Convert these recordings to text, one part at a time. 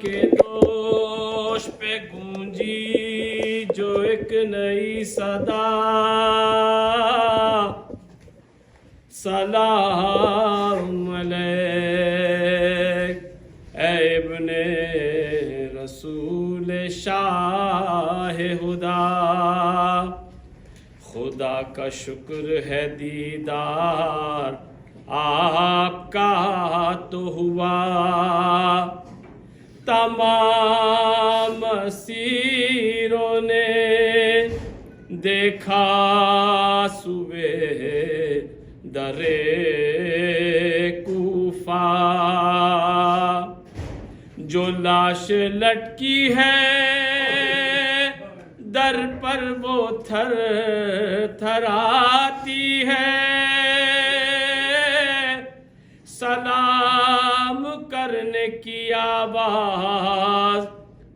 کے دوش پہ گونجی جو ایک نئی صدا، سلام علیک اے ابن رسول شاہ خدا، خدا کا شکر ہے دیدار آپ کا تو ہوا، تمام اسیروں نے دیکھا صبح در کوفہ، جو لاش لٹکی ہے در پر وہ تھر تھر آتی ہے، سلام کرنے کی آواز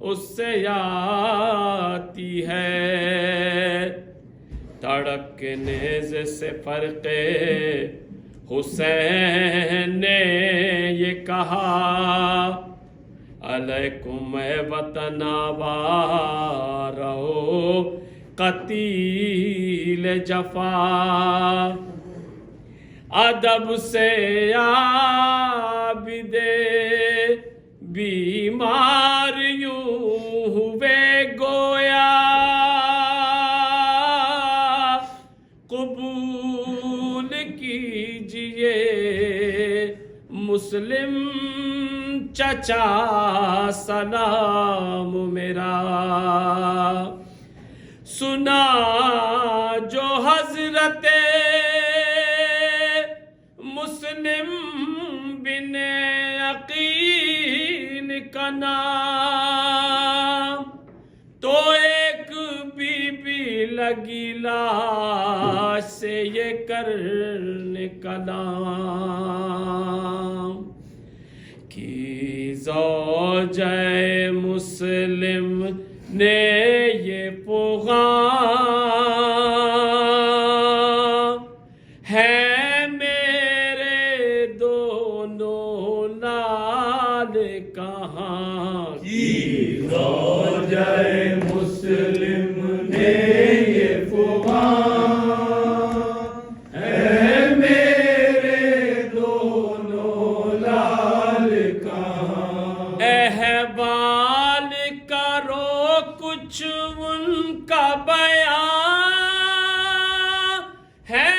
اس سے آتی ہے، تڑپ کے نیزے سے فرق حسین نے یہ کہا، علیکم اے وطن آباد رہو قتیل جفا، ادب سے عابد بیمار یوں ہوئے گویا، قبول کیجئے مسلم چچا سلام میرا، سنا جو حضرت مسلم بن عقیل کا نام، تو ایک بی بی لگی لاش سے یہ کرنے کلام، کی زوجہ مسلم نے یہ پیغام، ہے میرے دونوں لال کہاں، کی زوجہ مسلم نے یہ پیغام، ہے میرے دونوں لال کہاں، احوال کرو کچھ ان کا بیان، ہے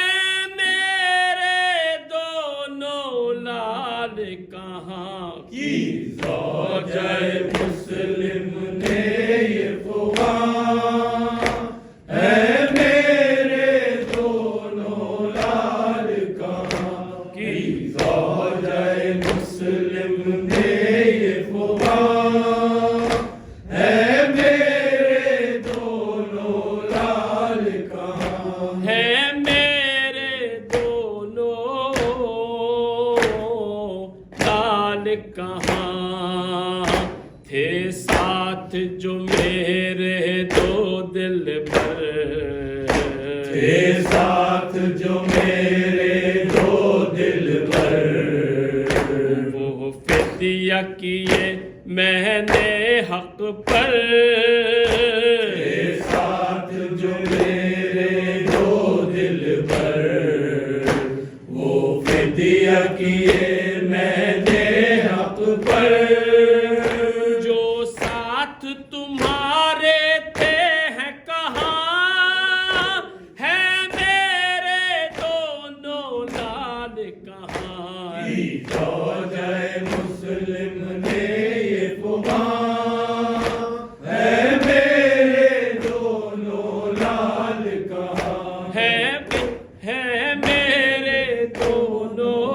میرے دونوں لال کہاں، کی زوجہ مسلم نے یہ پیغام، ہے میرے دونوں لال کہاں، کی زوجہ مسلم نے یہ پیغام، ہے میرے دونوں لال کہاں، ہے میرے دونوں لال کہاں، تھے ساتھ جو میرے دو دل بر، تھے ساتھ جو میرے دو دل بر، وہ فدیہ کیے میں نے حق پر، تھے ساتھ جو میرے دو دل بر، وہ فدیہ کیے میں نے حق پر، جو ساتھ تمہارے تھے ہیں کہاں، ہے میرے دونوں لال کہاں، کی زوجہ مسلم نے یہ پیغام، ہے میرے دونوں لال کہاں، ہے میرے دونوں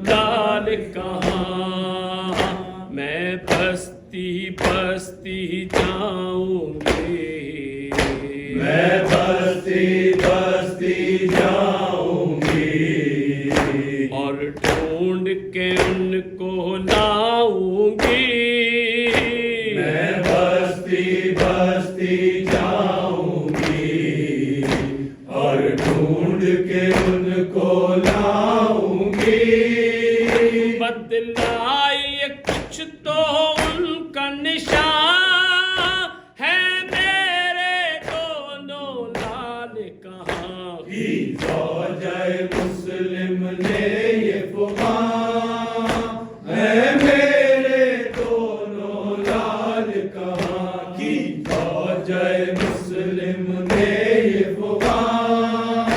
لال کہاں، میں بستی بستی جاؤں گی، میں بستی بستی جاؤں گی، اور ڈھونڈ کے ان کو لاؤں گی، میں بستی بستی جاؤں گی، اور ڈھونڈ کے ان کو لاؤں گی، بدلائی کچھ تو ان کا نشان ہے، میرے دونوں لال کہاں؟ کی زوجہ مسلم نے یہ فغاں ہے، میرے دونوں لال کہاں؟ کی زوجہ مسلم نے یہ فغاں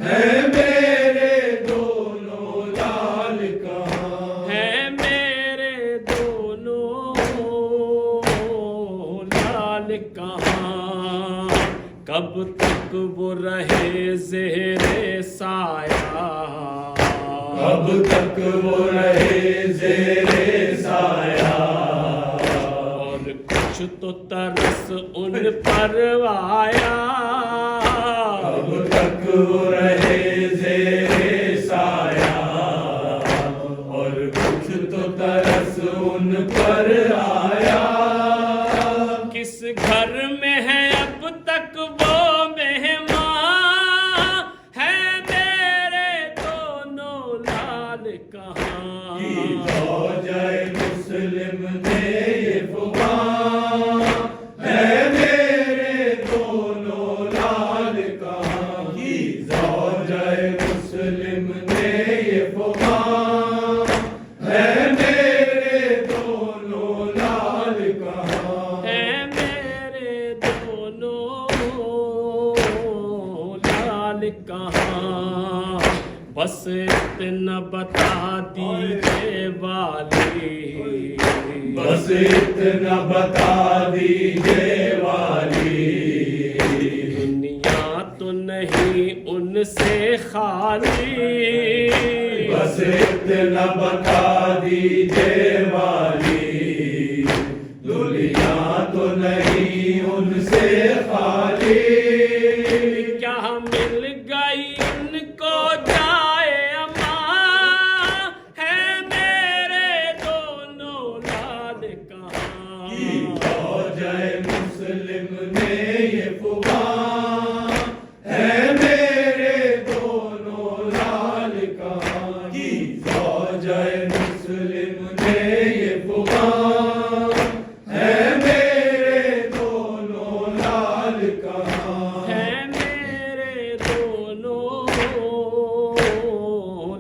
ہے، میرے دونوں لال کہاں؟ ہے میرے دونوں لال کہاں؟ کب تک وہ رہے زیر سایہ، کب تک وہ رہے زیر سایہ؟ اور کچھ تو ترس ان پر آیا، کب تک وہ رہے زیر سایہ؟ اور کچھ تو ترس ان پر آیا۔ کس گھر میں ہے اب تک وہ مہمان، ہے میرے دونوں لال کہاں؟ کی زوجہ مسلم نے یہ فغاں ہے، میرے دونوں لال کہاں؟ کی زوجہ مسلم نے یہ فغاں ہے، میرے دونوں لال کہاں؟ ہے میرے دونوں لال کہاں؟ بس اتنا بتا دیجیے والی، بس اتنا بتا دیجیے والی، دنیا تو نہیں ان سے خالی، بس اتنا بتا دیجیے والی، دنیا تو نہیں ان سے خالی۔ کیا مل گئی ان کو جائے امان، ہے میرے دونوں لال کہاں؟ کی زوجہ مسلم نے یہ فغاں ہے، میرے دونوں لال کہاں؟ کی زوجہ مسلم نے یہ فغاں ہے، میرے دونوں لال کہاں؟ ہے میرے دونوں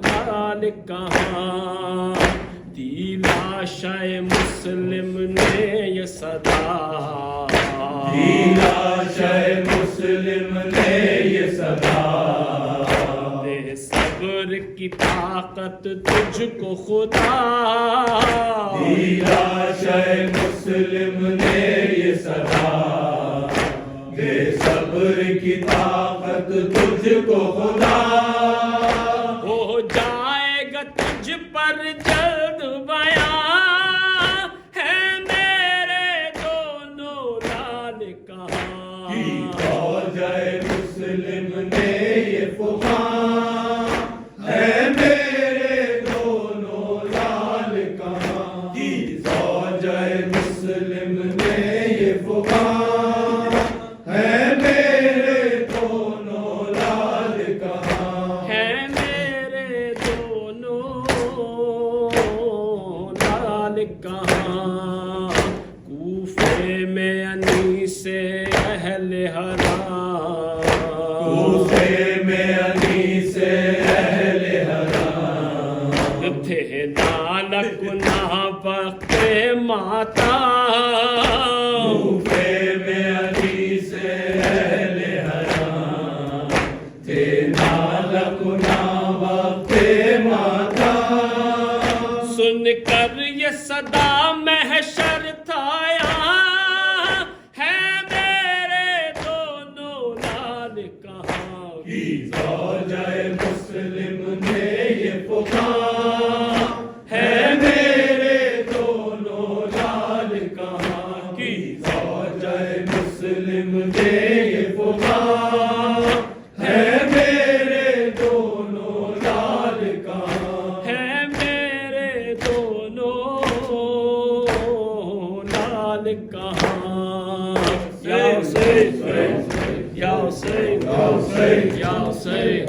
لال کہاں؟ دی لاشائے مسلم نے یہ صدا، دی لاشائے مسلم نے یہ صدا، دے صبر کی طاقت تجھ کو خدا، دی لاشائے مسلم نے یہ صدا، دے صبر کی طاقت تجھ کو خدا۔ ہو جائے گا تجھ پر جلد بیان، ہے میرے دونوں لال کہاں؟ کی زوجہ مسلم نے یہ فغاں ہے، میرے دونوں لال کہاں؟ کی زوجہ مسلم نے یہ فغاں ہے، میرے دونوں لال کہاں؟ ہے میرے دونوں لال کہاں؟ کوفے میں انیس اہل حرام، کوفے میں انیس اہل حرام، تھے نالک نہ وقت ماتا، کوفے میں انیس اہل حرام، تھے نالک نہ وقت ماتا۔ سن کر یہ صدا محشر تھا یہاں، ہے میرے دونوں لال کہاں؟ کی زوجہ مسلم نے یہ فغاں ہے، میرے دونوں لال کہاں؟ کی زوجہ مسلم نے یہ فغاں ہے، میرے دونوں لال کہاں؟ ہے میرے دونوں لال کہاں؟ یا حسین، یا حسین، یا حسین، یا حسین۔